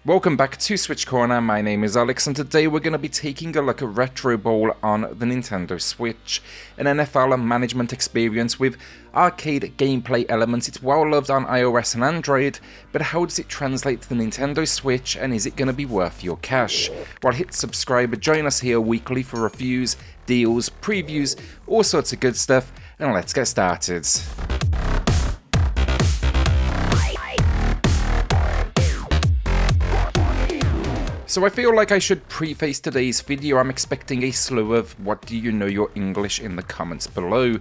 Welcome back to SwitchCorner, my name is Alex and today we're going to be taking a look at Retro Bowl on the Nintendo Switch. An NFL management experience with arcade gameplay elements. It's well loved on iOS and Android, but how does it translate to the Nintendo Switch and is it going to be worth your cash? Well, hit subscribe, join us here weekly for reviews, deals, previews, all sorts of good stuff, and let's get started. So I feel like I should preface today's video. I'm expecting a slew of what do you know your English in the comments below.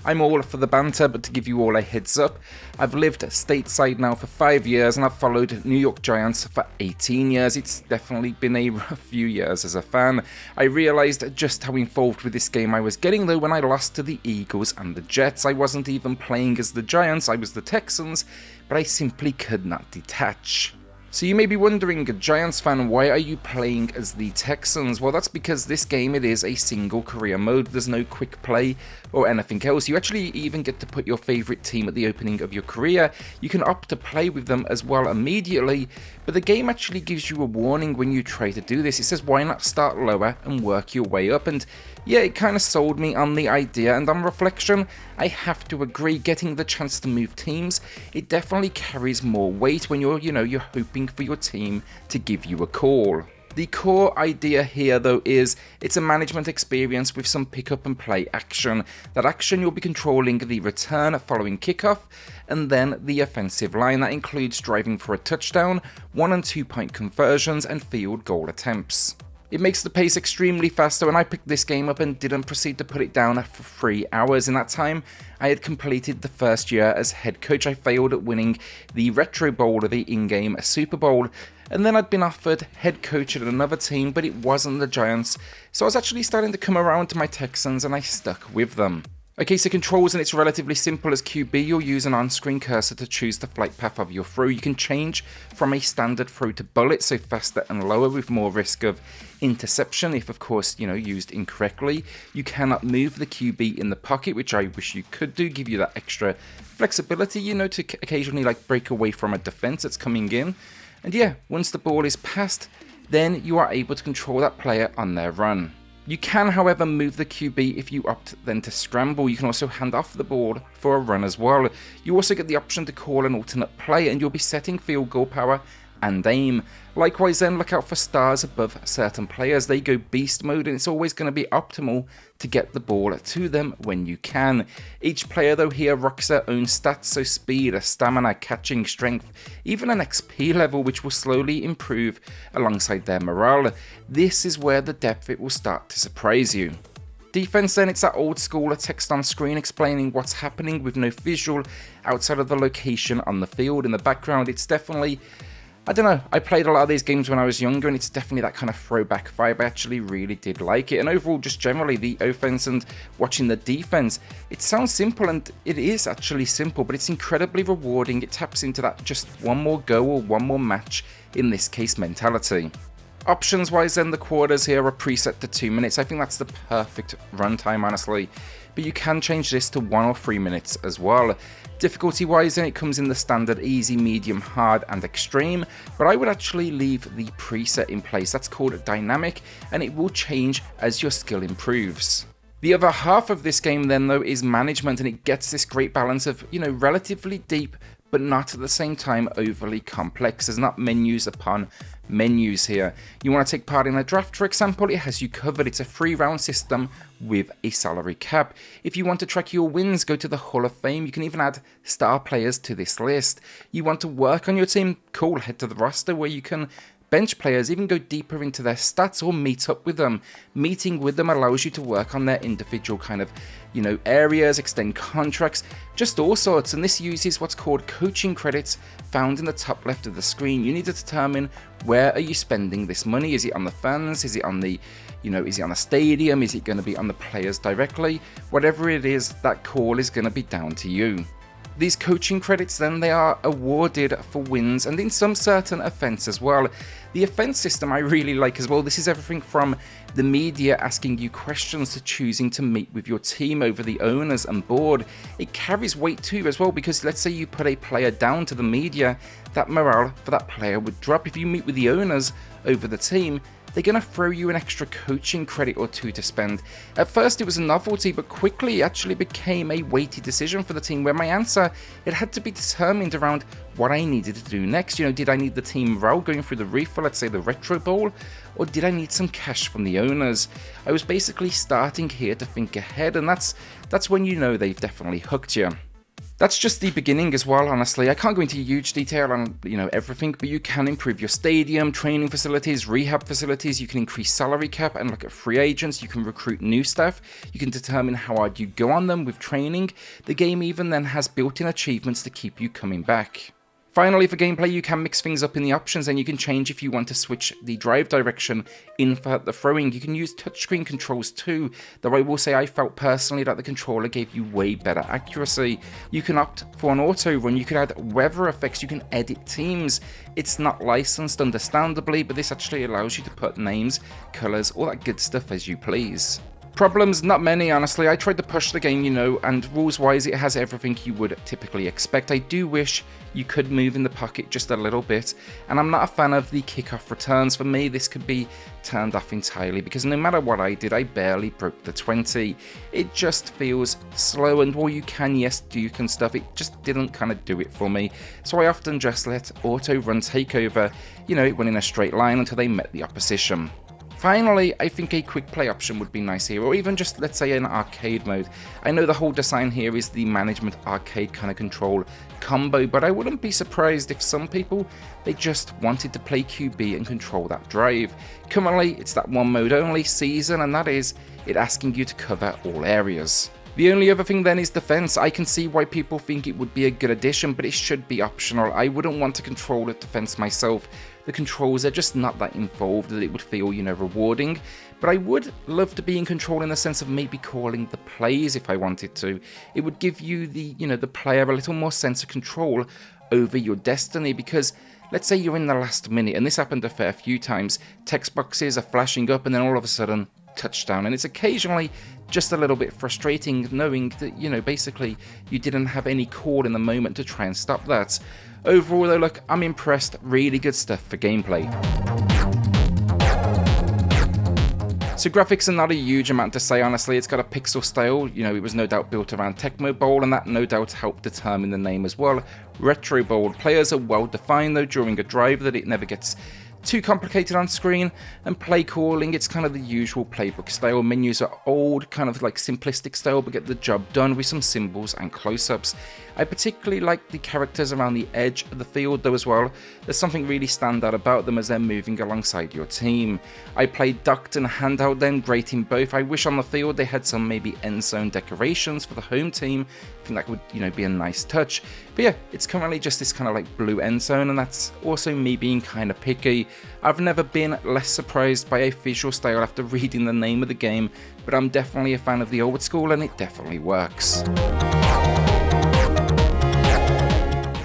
I'm all for the banter, but to give you all a heads up, I've lived stateside now for 5 years and I've followed New York Giants for 18 years. It's definitely been a rough few years as a fan. I realised just how involved with this game I was getting though when I lost to the Eagles and the Jets. I wasn't even playing as the Giants, I was the Texans, but I simply could not detach. So you may be wondering, Giants fan, why are you playing as the Texans? Well, that's because this game, it is a single career mode. There's no quick play or anything else. You actually even get to put your favourite team at the opening of your career. You can opt to play with them as well immediately, but the game actually gives you a warning when you try to do this. It says why not start lower and work your way up, and yeah, it kind of sold me on the idea, and on reflection, I have to agree, getting the chance to move teams, it definitely carries more weight when you're hoping for your team to give you a call. The core idea here though is it's a management experience with some pick up and play action. That action you'll be controlling the return following kickoff and then the offensive line. That includes driving for a touchdown, 1 and 2 point conversions and field goal attempts. It makes the pace extremely faster, and I picked this game up and didn't proceed to put it down for 3 hours. In that time, I had completed the first year as head coach. I failed at winning the Retro Bowl, or the in-game Super Bowl, and then I'd been offered head coach at another team, but it wasn't the Giants, so I was actually starting to come around to my Texans, and I stuck with them. Okay, so controls, and it's relatively simple. As QB, you'll use an on-screen cursor to choose the flight path of your throw. You can change from a standard throw to bullet, so faster and lower with more risk of interception if, of course, used incorrectly. You cannot move the QB in the pocket, which I wish you could do, give you that extra flexibility, to occasionally break away from a defense that's coming in. And yeah, once the ball is passed, then you are able to control that player on their run. You can, however, move the QB if you opt then to scramble. You can also hand off the ball for a run as well. You also get the option to call an alternate play, and you'll be setting field goal power and aim. Likewise then, look out for stars above certain players. They go beast mode, and it's always going to be optimal to get the ball to them when you can. Each player though here rocks their own stats, so speed, stamina, catching, strength, even an XP level which will slowly improve alongside their morale. This is where the depth it will start to surprise you. Defense then, it's that old school text on screen explaining what's happening with no visual outside of the location on the field. In the background, it's definitely, I don't know, I played a lot of these games when I was younger and it's definitely that kind of throwback vibe. I actually really did like it, and overall just generally the offense and watching the defense, it sounds simple and it is actually simple, but it's incredibly rewarding. It taps into that just one more go or one more match, in this case, mentality. Options wise then, the quarters here are preset to 2 minutes. I think that's the perfect runtime, honestly, but you can change this to 1 or 3 minutes as well. Difficulty wise then, it comes in the standard, easy, medium, hard and extreme, but I would actually leave the preset in place. That's called dynamic, and it will change as your skill improves. The other half of this game then though is management, and it gets this great balance of, relatively deep but not at the same time overly complex. There's not menus upon menus here. You want to take part in a draft, for example, it has you covered. It's a 3-round system with a salary cap. If you want to track your wins, go to the Hall of Fame. You can even add star players to this list. You want to work on your team? Cool, head to the roster where you can bench players, even go deeper into their stats or meet up with them. Meeting with them allows you to work on their individual kind of, areas, extend contracts, just all sorts. And this uses what's called coaching credits found in the top left of the screen. You need to determine where are you spending this money. Is it on the fans? Is it on the, is it on a stadium? Is it going to be on the players directly? Whatever it is, that call is going to be down to you. These coaching credits then, they are awarded for wins and in some certain offence as well. The offence system I really like as well. This is everything from the media asking you questions to choosing to meet with your team over the owners and board. It carries weight too as well, because let's say you put a player down to the media, that morale for that player would drop. If you meet with the owners over the team, they're going to throw you an extra coaching credit or two to spend. At first it was a novelty, but quickly it actually became a weighty decision for the team, where my answer, it had to be determined around what I needed to do next. Did I need the team morale going through the roof for, let's say, the Retro Bowl, or did I need some cash from the owners? I was basically starting here to think ahead, and that's when they've definitely hooked you. That's just the beginning as well, honestly. I can't go into huge detail on, everything, but you can improve your stadium, training facilities, rehab facilities, you can increase salary cap and look at free agents, you can recruit new staff, you can determine how hard you go on them with training. The game even then has built-in achievements to keep you coming back. Finally, for gameplay, you can mix things up in the options, and you can change if you want to switch the drive direction in for the throwing. You can use touchscreen controls too, though I will say I felt personally that the controller gave you way better accuracy. You can opt for an auto run, you can add weather effects, you can edit teams. It's not licensed, understandably, but this actually allows you to put names, colours, all that good stuff as you please. Problems? Not many, honestly. I tried to push the game, and rules-wise it has everything you would typically expect. I do wish you could move in the pocket just a little bit, and I'm not a fan of the kickoff returns. For me, this could be turned off entirely, because no matter what I did, I barely broke the 20. It just feels slow, and while you can, yes, duke and stuff, it just didn't kind of do it for me. So I often just let auto run take over, it went in a straight line until they met the opposition. Finally, I think a quick play option would be nice here, or even just, let's say, an arcade mode. I know the whole design here is the management arcade kind of control combo, but I wouldn't be surprised if some people, they just wanted to play QB and control that drive. Currently, it's that one mode only, season, and that is it asking you to cover all areas. The only other thing then is defense. I can see why people think it would be a good addition, but it should be optional. I wouldn't want to control the defense myself. The controls are just not that involved that it would feel, rewarding. But I would love to be in control in the sense of maybe calling the plays if I wanted to. It would give you the player a little more sense of control over your destiny, because let's say you're in the last minute, and this happened a fair few times, text boxes are flashing up and then all of a sudden, touchdown, and it's occasionally just a little bit frustrating knowing that, basically you didn't have any call in the moment to try and stop that. Overall though, look, I'm impressed. Really good stuff for gameplay. So graphics are not a huge amount to say, honestly. It's got a pixel style, it was no doubt built around Tecmo Bowl, and that no doubt helped determine the name as well. Retro Bowl. Players are well defined though during a drive, that it never gets too complicated on screen, and play calling, it's kind of the usual playbook style. Menus are old, kind of like simplistic style, but get the job done with some symbols and close-ups. I particularly like the characters around the edge of the field though as well. There's something really standout about them as they're moving alongside your team. I played docked and handheld then, great in both. I wish on the field they had some maybe end zone decorations for the home team. I think that would be a nice touch. But yeah, it's currently just this kind of like blue end zone, and that's also me being kind of picky. I've never been less surprised by a visual style after reading the name of the game, but I'm definitely a fan of the old school, and it definitely works.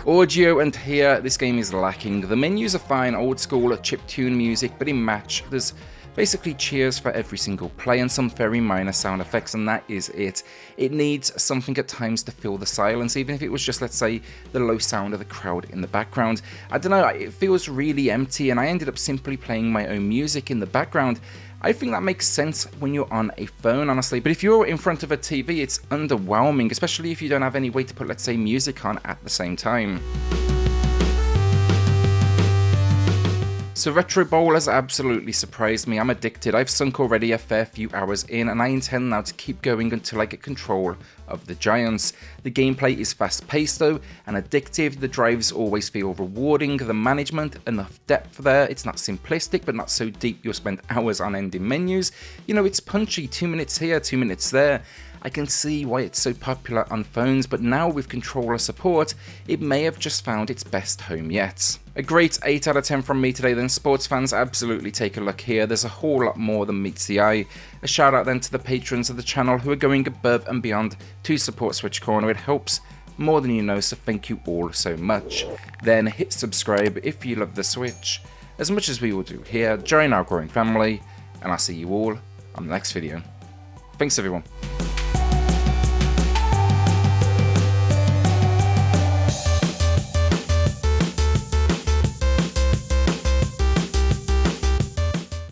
Audio, and here this game is lacking. The menus are fine, old school chiptune music, but in match there's basically cheers for every single play and some very minor sound effects, and that is it. It needs something at times to fill the silence, even if it was just, let's say, the low sound of the crowd in the background. I don't know, it feels really empty, and I ended up simply playing my own music in the background. I think that makes sense when you're on a phone, honestly, but if you're in front of a TV, it's underwhelming, especially if you don't have any way to put, let's say, music on at the same time. So Retro Bowl has absolutely surprised me. I'm addicted. I've sunk already a fair few hours in, and I intend now to keep going until I get control of the Giants. The gameplay is fast paced though, and addictive. The drives always feel rewarding. The management, enough depth there. It's not simplistic, but not so deep you'll spend hours on end in menus. It's punchy, 2 minutes here, 2 minutes there. I can see why it's so popular on phones, but now with controller support, it may have just found its best home yet. A great 8 out of 10 from me today then. Sports fans, absolutely take a look here. There's a whole lot more than meets the eye. A shout out then to the patrons of the channel who are going above and beyond to support SwitchCorner. It helps more than you know, so thank you all so much. Then hit subscribe if you love the Switch, as much as we all do here. Join our growing family, and I'll see you all on the next video. Thanks everyone.